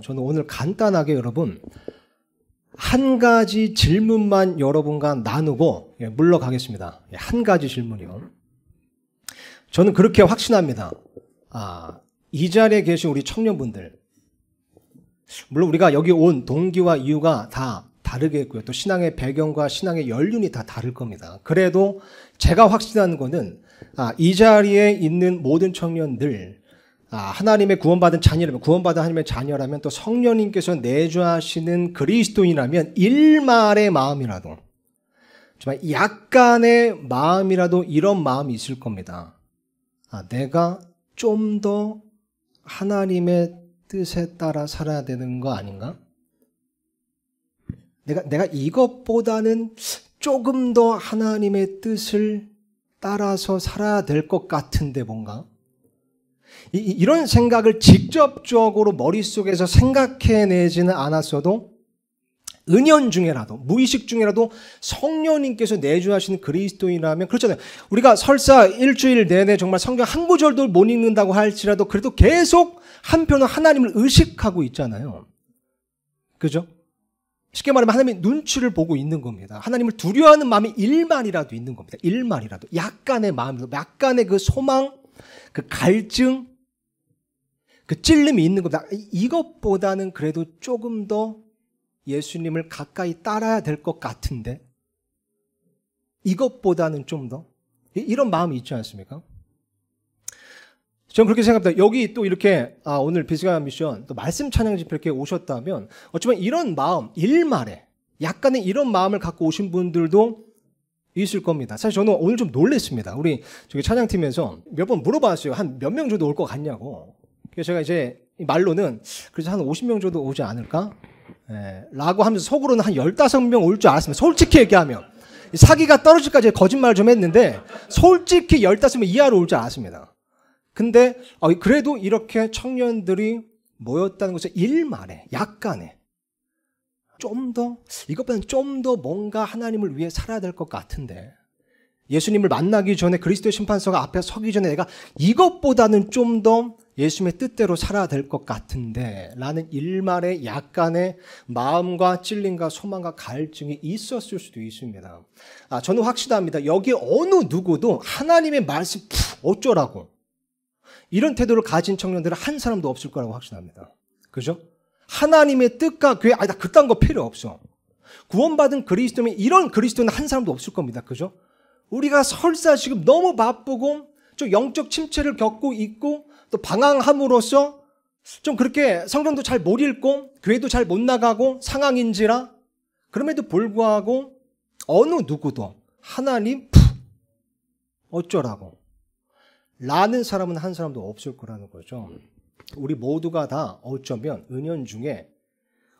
저는 오늘 간단하게 여러분 한 가지 질문만 여러분과 나누고 물러가겠습니다. 한 가지 질문이요. 저는 그렇게 확신합니다. 이 자리에 계신 우리 청년분들, 물론 우리가 여기 온 동기와 이유가 다 다르겠고요. 또 신앙의 배경과 신앙의 연륜이 다 다를 겁니다. 그래도 제가 확신하는 거는 이 자리에 있는 모든 청년들, 하나님의 구원받은 자녀라면, 구원받은 하나님의 자녀라면, 또 성령님께서 내주하시는 그리스도인이라면 일말의 마음이라도, 정말 약간의 마음이라도 이런 마음이 있을 겁니다. 내가 좀 더 하나님의 뜻에 따라 살아야 되는 거 아닌가? 내가 이것보다는 조금 더 하나님의 뜻을 따라서 살아야 될 것 같은데 뭔가? 이런 생각을 직접적으로 머릿속에서 생각해내지는 않았어도 은연중에라도, 무의식 중에라도 성령님께서 내주하시는 그리스도인이라면, 그렇잖아요. 우리가 설사 일주일 내내 정말 성경 한 구절도 못 읽는다고 할지라도 그래도 계속 한편으로 하나님을 의식하고 있잖아요. 그죠? 쉽게 말하면 하나님의 눈치를 보고 있는 겁니다. 하나님을 두려워하는 마음이 일말이라도 있는 겁니다. 일말이라도. 약간의 마음이라도, 약간의 그 소망, 그 갈증, 그 찔림이 있는 겁니다. 이것보다는 그래도 조금 더 예수님을 가까이 따라야 될 것 같은데, 이것보다는 좀 더, 이런 마음이 있지 않습니까? 저는 그렇게 생각합니다. 여기 또 이렇게 오늘 비스가 미션 또 말씀 찬양 집회 이렇게 오셨다면 어쩌면 이런 마음, 일말에 약간의 이런 마음을 갖고 오신 분들도 있을 겁니다. 사실 저는 오늘 좀 놀랬습니다. 우리 저기 찬양팀에서 몇 번 물어봤어요. 한 몇 명 정도 올 것 같냐고. 그래서 제가 이제 말로는 그래서 한 50명 정도 오지 않을까? 라고 하면서 속으로는 한 15명 올 줄 알았습니다. 솔직히 얘기하면. 사기가 떨어질까지 거짓말을 좀 했는데 솔직히 15명 이하로 올 줄 알았습니다. 근데 그래도 이렇게 청년들이 모였다는 것은 일말에, 약간의 좀 더, 이것보다는 좀 더 뭔가 하나님을 위해 살아야 될 것 같은데, 예수님을 만나기 전에 그리스도의 심판서가 앞에 서기 전에 내가 이것보다는 좀 더 예수님의 뜻대로 살아야 될 것 같은데 라는 일말의 약간의 마음과 찔림과 소망과 갈증이 있었을 수도 있습니다. 저는 확신합니다. 여기 어느 누구도 하나님의 말씀 어쩌라고 이런 태도를 가진 청년들은 한 사람도 없을 거라고 확신합니다. 그죠? 하나님의 뜻과 교회, 나 그딴 거 필요 없어. 구원받은 그리스도면 이런 그리스도는 한 사람도 없을 겁니다. 그죠? 우리가 설사 지금 너무 바쁘고 좀 영적 침체를 겪고 있고 또 방황함으로써 좀 그렇게 성경도 잘 못 읽고 교회도 잘 못 나가고 상황인지라, 그럼에도 불구하고 어느 누구도 하나님 어쩌라고 라는 사람은 한 사람도 없을 거라는 거죠. 우리 모두가 다 어쩌면 은연중에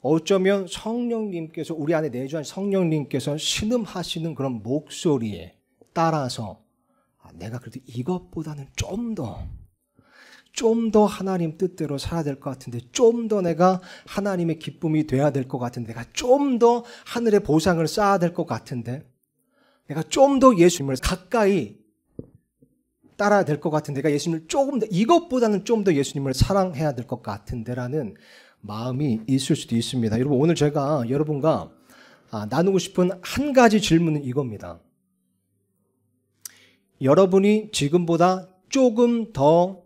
어쩌면 성령님께서 우리 안에 내주한 성령님께서 신음하시는 그런 목소리에 따라서 내가 그래도 이것보다는 좀 더 하나님 뜻대로 살아야 될 것 같은데, 좀 더 내가 하나님의 기쁨이 돼야 될 것 같은데, 내가 좀 더 하늘의 보상을 쌓아야 될 것 같은데, 내가 좀 더 예수님을 가까이 따라야 될 것 같은데, 내가 예수님을 조금 더, 이것보다는 좀 더 예수님을 사랑해야 될 것 같은데라는 마음이 있을 수도 있습니다. 여러분, 오늘 제가 여러분과 나누고 싶은 한 가지 질문은 이겁니다. 여러분이 지금보다 조금 더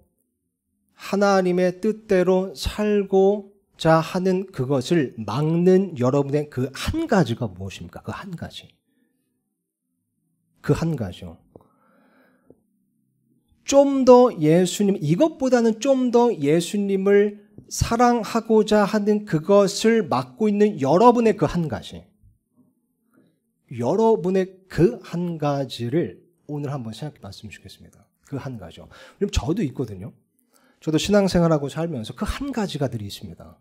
하나님의 뜻대로 살고자 하는 그것을 막는 여러분의 그 한 가지가 무엇입니까? 그 한 가지. 그 한 가지요. 좀 더 예수님, 이것보다는 좀 더 예수님을 사랑하고자 하는 그것을 막고 있는 여러분의 그 한 가지. 여러분의 그 한 가지를 오늘 한번 생각해 봤으면 좋겠습니다. 그 한 가지요. 그럼 저도 있거든요. 저도 신앙생활하고 살면서 그 한 가지가 들이 있습니다.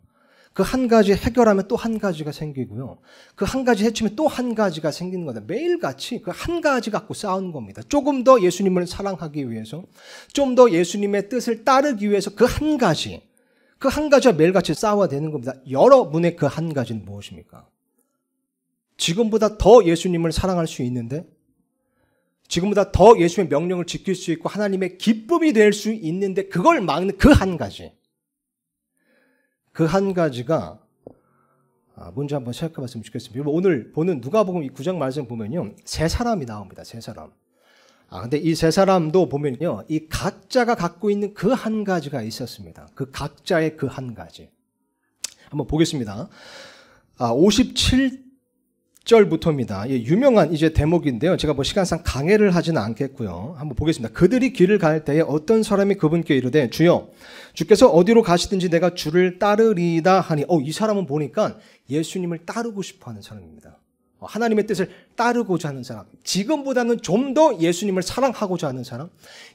그 한 가지 해결하면 또 한 가지가 생기고요. 그 한 가지 해치면 또 한 가지가 생기는 겁니다. 매일같이 그 한 가지 갖고 싸우는 겁니다. 조금 더 예수님을 사랑하기 위해서, 좀 더 예수님의 뜻을 따르기 위해서 그 한 가지와 매일같이 싸워야 되는 겁니다. 여러분의 그 한 가지는 무엇입니까? 지금보다 더 예수님을 사랑할 수 있는데, 지금보다 더 예수님의 명령을 지킬 수 있고 하나님의 기쁨이 될 수 있는데 그걸 막는 그 한 가지. 그 한 가지가 뭔지 한번 생각해 봤으면 좋겠습니다. 오늘 보는 누가복음 이 9장 말씀 보면요. 세 사람이 나옵니다. 세 사람. 근데 이 세 사람도 보면요. 이 각자가 갖고 있는 그 한 가지가 있었습니다. 그 각자의 그 한 가지. 한번 보겠습니다. 57절부터입니다. 유명한 이제 대목인데요. 제가 뭐 시간상 강해를 하지는 않겠고요. 한번 보겠습니다. 그들이 길을 갈 때에 어떤 사람이 그분께 이르되 주여 주께서 어디로 가시든지 내가 주를 따르리이다 하니 이 사람은 보니까 예수님을 따르고 싶어하는 사람입니다. 하나님의 뜻을 따르고자 하는 사람, 지금보다는 좀 더 예수님을 사랑하고자 하는 사람,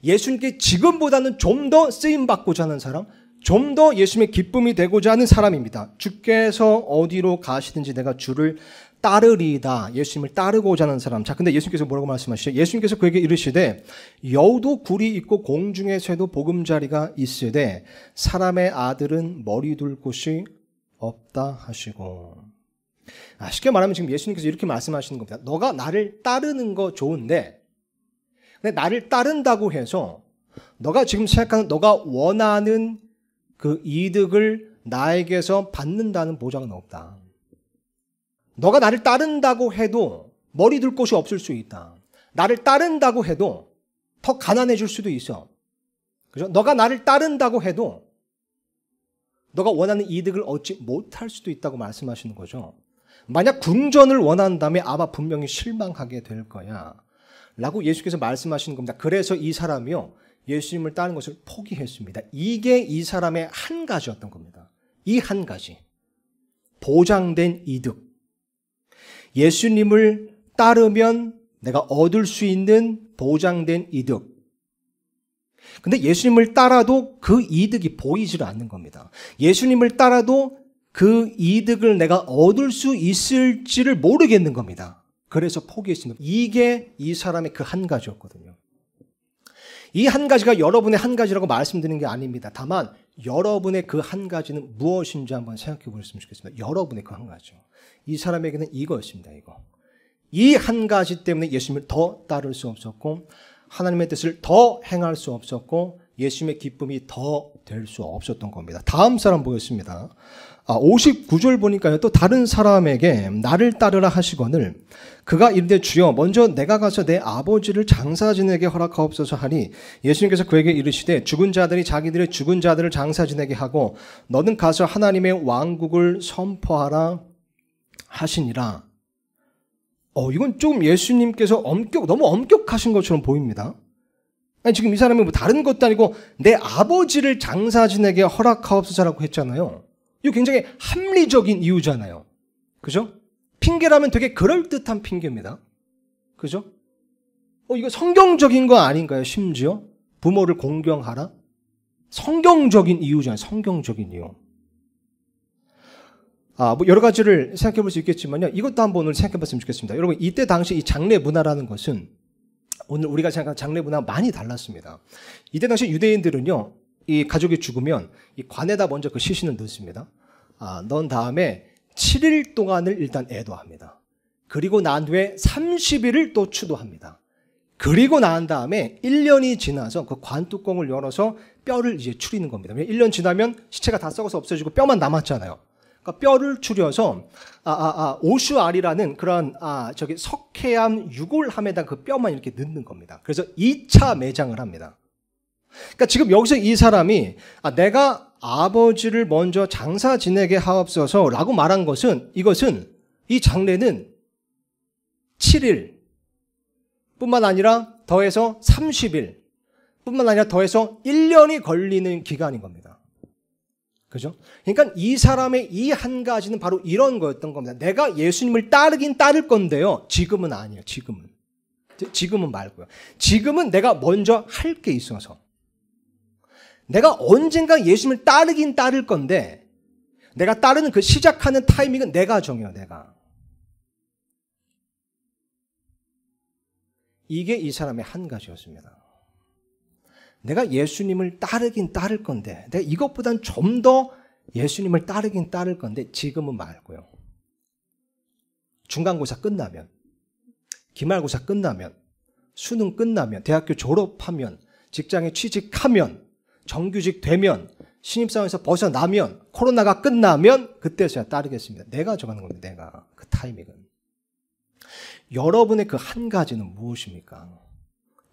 예수님께 지금보다는 좀 더 쓰임받고자 하는 사람, 좀 더 예수님의 기쁨이 되고자 하는 사람입니다. 주께서 어디로 가시든지 내가 주를 따르리이다. 예수님을 따르고자 하는 사람. 자, 근데 예수님께서 뭐라고 말씀하시죠? 예수님께서 그에게 이르시되 여우도 굴이 있고 공중의 새도 보금자리가 있으되 사람의 아들은 머리 둘 곳이 없다 하시고. 쉽게 말하면 지금 예수님께서 이렇게 말씀하시는 겁니다. 너가 나를 따르는 거 좋은데 근데 나를 따른다고 해서 너가 지금 생각하는 너가 원하는 그 이득을 나에게서 받는다는 보장은 없다. 너가 나를 따른다고 해도 머리 둘 곳이 없을 수 있다. 나를 따른다고 해도 더 가난해질 수도 있어. 그죠? 너가 나를 따른다고 해도 너가 원하는 이득을 얻지 못할 수도 있다고 말씀하시는 거죠. 만약 궁전을 원한다면 아마 분명히 실망하게 될 거야. 라고 예수께서 말씀하시는 겁니다. 그래서 이 사람이요. 예수님을 따르는 것을 포기했습니다. 이게 이 사람의 한 가지였던 겁니다. 이 한 가지. 보장된 이득. 예수님을 따르면 내가 얻을 수 있는 보장된 이득. 근데 예수님을 따라도 그 이득이 보이질 않는 겁니다. 예수님을 따라도 그 이득을 내가 얻을 수 있을지를 모르겠는 겁니다. 그래서 포기했습니다. 이게 이 사람의 그 한 가지였거든요. 이 한 가지가 여러분의 한 가지라고 말씀드리는 게 아닙니다. 다만 여러분의 그 한 가지는 무엇인지 한번 생각해 보셨으면 좋겠습니다. 여러분의 그 한 가지요. 이 사람에게는 이거였습니다. 이 한 가지 때문에 예수님을 더 따를 수 없었고 하나님의 뜻을 더 행할 수 없었고 예수님의 기쁨이 더 될 수 없었던 겁니다. 다음 사람 보겠습니다. 59절 보니까요. 또 다른 사람에게 나를 따르라 하시거늘 그가 이르되 주여 먼저 내가 가서 내 아버지를 장사 지내게 허락하옵소서 하니 예수님께서 그에게 이르시되 죽은 자들이 자기들의 죽은 자들을 장사 지내게 하고 너는 가서 하나님의 왕국을 선포하라 하시니라. 이건 좀 예수님께서 너무 엄격하신 것처럼 보입니다. 아니, 지금 이 사람이 뭐 다른 것도 아니고 내 아버지를 장사 지내게 허락하옵소서라고 했잖아요. 이거 굉장히 합리적인 이유잖아요. 그죠? 핑계라면 되게 그럴듯한 핑계입니다. 그죠? 이거 성경적인 거 아닌가요? 심지어 부모를 공경하라? 성경적인 이유잖아요. 성경적인 이유. 뭐 여러 가지를 생각해 볼 수 있겠지만요. 이것도 한번 오늘 생각해 봤으면 좋겠습니다. 여러분, 이때 당시 이 장례 문화라는 것은 오늘 우리가 생각하는 장례 문화와 많이 달랐습니다. 이때 당시 유대인들은요, 이 가족이 죽으면 이 관에다 먼저 그 시신을 넣습니다. 넣은 다음에 7일 동안을 일단 애도합니다. 그리고 난 후에 30일을 또 추도합니다. 그리고 난 다음에 1년이 지나서 그 관뚜껑을 열어서 뼈를 이제 추리는 겁니다. 1년 지나면 시체가 다 썩어서 없어지고 뼈만 남았잖아요. 그러니까 뼈를 추려서 오슈알이라는 그런 석회암 유골함에다 그 뼈만 이렇게 넣는 겁니다. 그래서 2차 매장을 합니다. 그러니까 지금 여기서 이 사람이 내가 아버지를 먼저 장사 지내게 하옵소서라고 말한 것은 이 장례는 7일 뿐만 아니라 더해서 30일 뿐만 아니라 더해서 1년이 걸리는 기간인 겁니다. 그죠? 그러니까 이 사람의 이 한 가지는 바로 이런 거였던 겁니다. 내가 예수님을 따르긴 따를 건데요. 지금은 아니에요. 지금은 말고요. 지금은 내가 먼저 할 게 있어서. 내가 언젠가 예수님을 따르긴 따를 건데 내가 따르는 그 시작하는 타이밍은 내가 정해요. 내가. 이게 이 사람의 한 가지였습니다. 내가 예수님을 따르긴 따를 건데 내가 이것보단 좀 더 예수님을 따르긴 따를 건데 지금은 말고요. 중간고사 끝나면, 기말고사 끝나면, 수능 끝나면, 대학교 졸업하면, 직장에 취직하면, 정규직 되면, 신입사원에서 벗어나면, 코로나가 끝나면 그때서야 따르겠습니다. 내가 정하는 겁니다. 내가. 그 타이밍은. 여러분의 그 한 가지는 무엇입니까?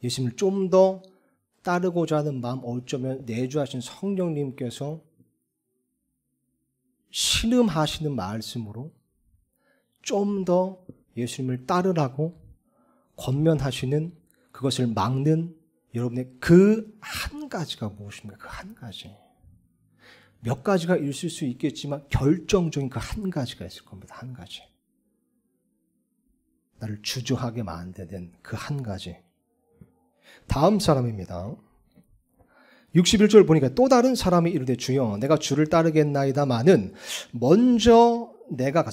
예수님을 좀 더 따르고자 하는 마음, 어쩌면 내주하신 성령님께서 신음하시는 말씀으로 좀 더 예수님을 따르라고 권면하시는, 그것을 막는 여러분의 그 한 가지가 무엇입니까? 그 한 가지. 몇 가지가 있을 수 있겠지만 결정적인 그 한 가지가 있을 겁니다. 한 가지. 나를 주저하게 만드는 그 한 가지. 다음 사람입니다. 61절 보니까 또 다른 사람이 이르되 주여 내가 주를 따르겠나이다마는 먼저 내가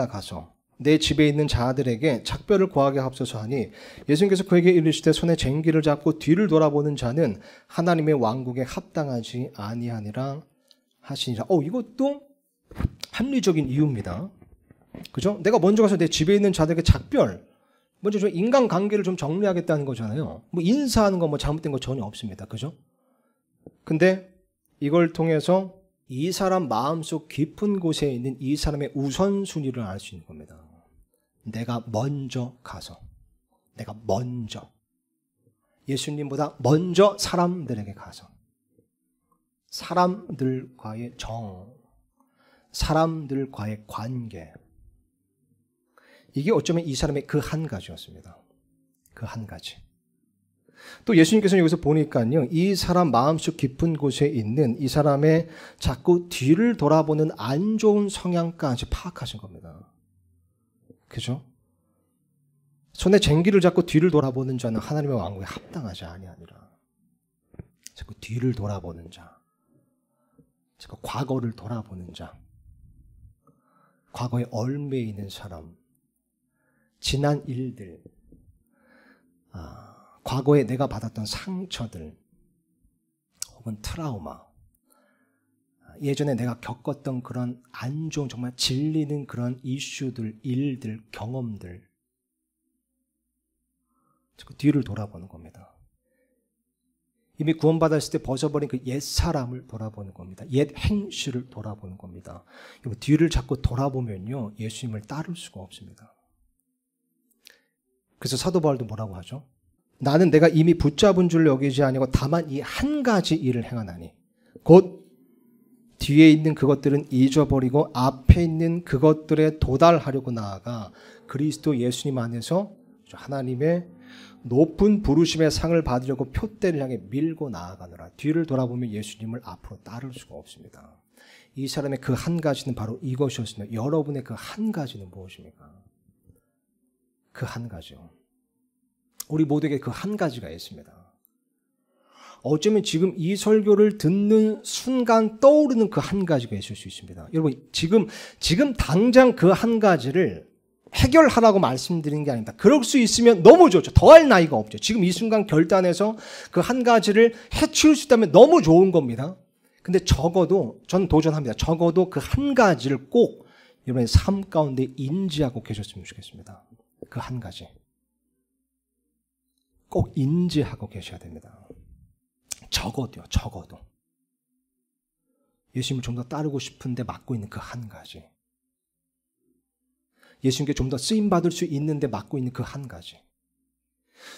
가서 내 집에 있는 자들에게 작별을 구하게 하옵소서 하니 예수님께서 그에게 이르시되 손에 쟁기를 잡고 뒤를 돌아보는 자는 하나님의 왕국에 합당하지 아니하니라 하시니라. 이것도 합리적인 이유입니다. 그죠? 내가 먼저 가서 내 집에 있는 자들에게 작별, 먼저 좀 인간관계를 좀 정리하겠다는 거잖아요. 뭐 인사하는 거 뭐 잘못된 거 전혀 없습니다. 그죠? 근데 이걸 통해서 이 사람 마음속 깊은 곳에 있는 이 사람의 우선순위를 알 수 있는 겁니다. 내가 먼저 가서, 내가 먼저, 예수님보다 먼저 사람들에게 가서, 사람들과의 정, 사람들과의 관계, 이게 어쩌면 이 사람의 그 한 가지였습니다. 그 한 가지. 또 예수님께서는 여기서 보니까요, 이 사람 마음속 깊은 곳에 있는 이 사람의 자꾸 뒤를 돌아보는 안 좋은 성향까지 파악하신 겁니다. 그죠? 손에 쟁기를 잡고 뒤를 돌아보는 자는 하나님의 왕국에 합당하지 아니하니라. 자꾸 뒤를 돌아보는 자, 자꾸 과거를 돌아보는 자, 과거에 얽매여 있는 사람, 지난 일들, 과거에 내가 받았던 상처들 혹은 트라우마, 예전에 내가 겪었던 그런 안 좋은 정말 질리는 그런 이슈들, 일들, 경험들, 자꾸 뒤를 돌아보는 겁니다. 이미 구원받았을 때 벗어버린 그 옛사람을 돌아보는 겁니다. 옛 행실을 돌아보는 겁니다. 뒤를 자꾸 돌아보면요, 예수님을 따를 수가 없습니다. 그래서 사도 바울도 뭐라고 하죠? 나는 내가 이미 붙잡은 줄 여기지 아니고 다만 이 한 가지 일을 행하나니 곧 뒤에 있는 그것들은 잊어버리고 앞에 있는 그것들에 도달하려고 나아가 그리스도 예수님 안에서 하나님의 높은 부르심의 상을 받으려고 표대를 향해 밀고 나아가느라. 뒤를 돌아보면 예수님을 앞으로 따를 수가 없습니다. 이 사람의 그 한 가지는 바로 이것이었습니다. 여러분의 그 한 가지는 무엇입니까? 그 한 가지요. 우리 모두에게 그 한 가지가 있습니다. 어쩌면 지금 이 설교를 듣는 순간 떠오르는 그 한 가지가 있을 수 있습니다. 여러분, 지금 당장 그 한 가지를 해결하라고 말씀드리는 게 아닙니다. 그럴 수 있으면 너무 좋죠. 더할 나위가 없죠. 지금 이 순간 결단해서 그 한 가지를 해치울 수 있다면 너무 좋은 겁니다. 근데 적어도, 저는 도전합니다. 적어도 그 한 가지를 꼭 여러분의 삶 가운데 인지하고 계셨으면 좋겠습니다. 그 한 가지. 꼭 인지하고 계셔야 됩니다. 적어도요, 적어도. 예수님을 좀 더 따르고 싶은데 맡고 있는 그 한 가지. 예수님께 좀 더 쓰임받을 수 있는데 맡고 있는 그 한 가지.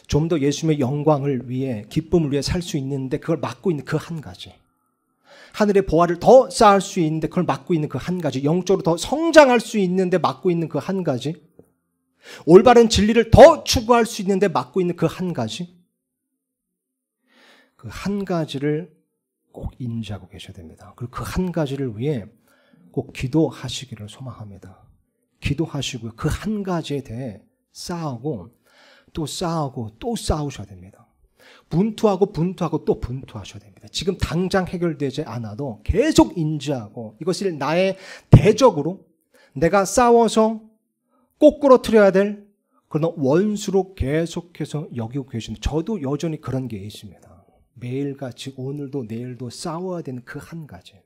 좀 더 예수님의 영광을 위해, 기쁨을 위해 살 수 있는데 그걸 맡고 있는 그 한 가지. 하늘의 보화를 더 쌓을 수 있는데 그걸 맡고 있는 그 한 가지. 영적으로 더 성장할 수 있는데 맡고 있는 그 한 가지. 올바른 진리를 더 추구할 수 있는데 맡고 있는 그 한 가지. 그 한 가지를 꼭 인지하고 계셔야 됩니다. 그리고 그 한 가지를 위해 꼭 기도하시기를 소망합니다. 기도하시고요. 그 한 가지에 대해 싸우고 또 싸우고 또 싸우셔야 됩니다. 분투하고 또 분투하셔야 됩니다. 지금 당장 해결되지 않아도 계속 인지하고 이것을 나의 대적으로 내가 싸워서 꼬꾸러뜨려야 될 그런 원수로 계속해서 여기고 계십니다. 저도 여전히 그런 게 있습니다. 매일같이 오늘도 내일도 싸워야 되는 그 한 가지.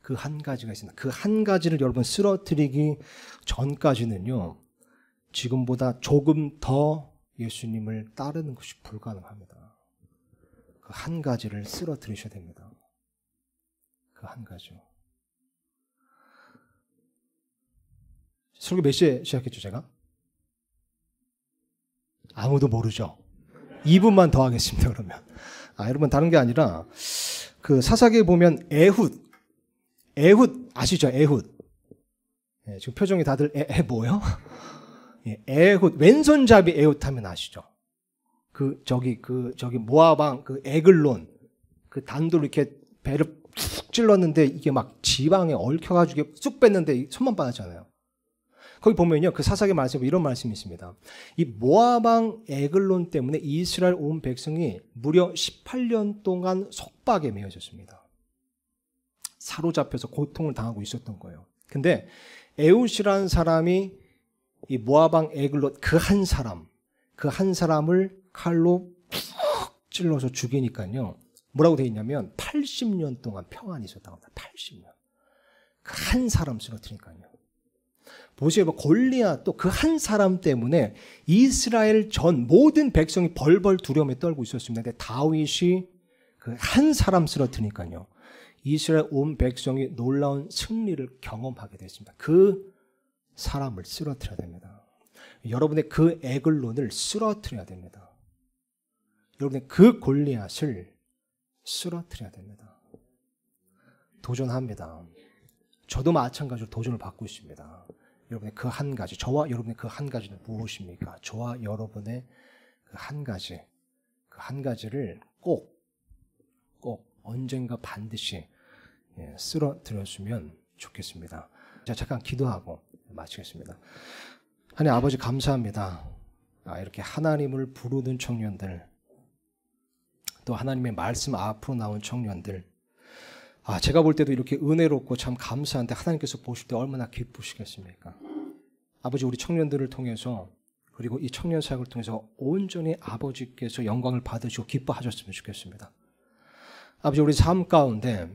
그 한 가지가 있습니다. 그 한 가지를 여러분 쓰러뜨리기 전까지는요, 지금보다 조금 더 예수님을 따르는 것이 불가능합니다. 그 한 가지를 쓰러뜨리셔야 됩니다. 그 한 가지요. 설교 몇 시에 시작했죠, 제가? 아무도 모르죠. 2분만 더 하겠습니다, 그러면. 여러분, 다른 게 아니라, 그 사사기에 보면 에훗 아시죠? 에훗. 예, 지금 표정이 다들 뭐요? 예, 에훗, 왼손잡이 에훗 하면 아시죠? 저기 모아방, 에글론, 그 단도를 이렇게 배를 툭 찔렀는데 이게 막 지방에 얽혀가지고 쑥 뺐는데 손만 빠졌잖아요. 거기 보면요, 그 사사기 말씀에 이런 말씀이 있습니다. 이 모아방 에글론 때문에 이스라엘 온 백성이 무려 18년 동안 속박에 매여졌습니다. 사로잡혀서 고통을 당하고 있었던 거예요. 근데 에훗이라는 사람이 이 모아방 에글론 그 한 사람을 칼로 푹 찔러서 죽이니까요. 뭐라고 되어 있냐면 80년 동안 평안이 있었다고 합니다. 80년. 그 한 사람 쓰러뜨리니까요. 보세요. 골리앗도 그 한 사람 때문에 이스라엘 전 모든 백성이 벌벌 두려움에 떨고 있었습니다. 근데 다윗이 그 한 사람 쓰러뜨리니까요. 이스라엘 온 백성이 놀라운 승리를 경험하게 됐습니다. 그 사람을 쓰러뜨려야 됩니다. 여러분의 그 에글론을 쓰러뜨려야 됩니다. 여러분의 그 골리앗을 쓰러뜨려야 됩니다. 도전합니다. 저도 마찬가지로 도전을 받고 있습니다. 여러분의 그 한 가지, 저와 여러분의 그 한 가지는 무엇입니까? 저와 여러분의 그 한 가지를 꼭 언젠가 반드시 쓰러뜨렸으면 좋겠습니다. 자, 잠깐 기도하고 마치겠습니다. 하나님 아버지 감사합니다. 이렇게 하나님을 부르는 청년들, 또 하나님의 말씀 앞으로 나온 청년들, 제가 볼 때도 이렇게 은혜롭고 참 감사한데 하나님께서 보실 때 얼마나 기쁘시겠습니까? 아버지, 우리 청년들을 통해서, 그리고 이 청년 사역을 통해서 온전히 아버지께서 영광을 받으시고 기뻐하셨으면 좋겠습니다. 아버지, 우리 삶 가운데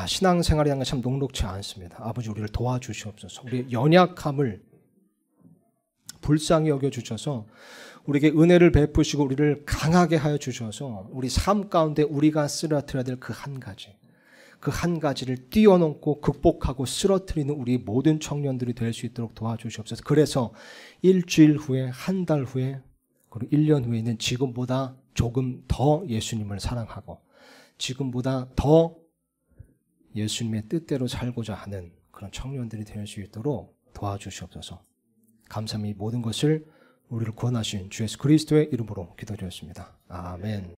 신앙생활이라는 건 참 녹록지 않습니다. 아버지, 우리를 도와주시옵소서. 우리의 연약함을 불쌍히 여겨주셔서 우리에게 은혜를 베푸시고 우리를 강하게 하여 주셔서 우리 삶 가운데 우리가 쓰러뜨려야 될 그 한 가지를 뛰어넘고 극복하고 쓰러뜨리는 우리 모든 청년들이 될 수 있도록 도와주시옵소서. 그래서 일주일 후에, 한 달 후에, 그리고 1년 후에는 지금보다 조금 더 예수님을 사랑하고 지금보다 더 예수님의 뜻대로 살고자 하는 그런 청년들이 될 수 있도록 도와주시옵소서. 감사합니다. 모든 것을 우리를 구원하신 주 예수 그리스도의 이름으로 기도드렸습니다. 아멘.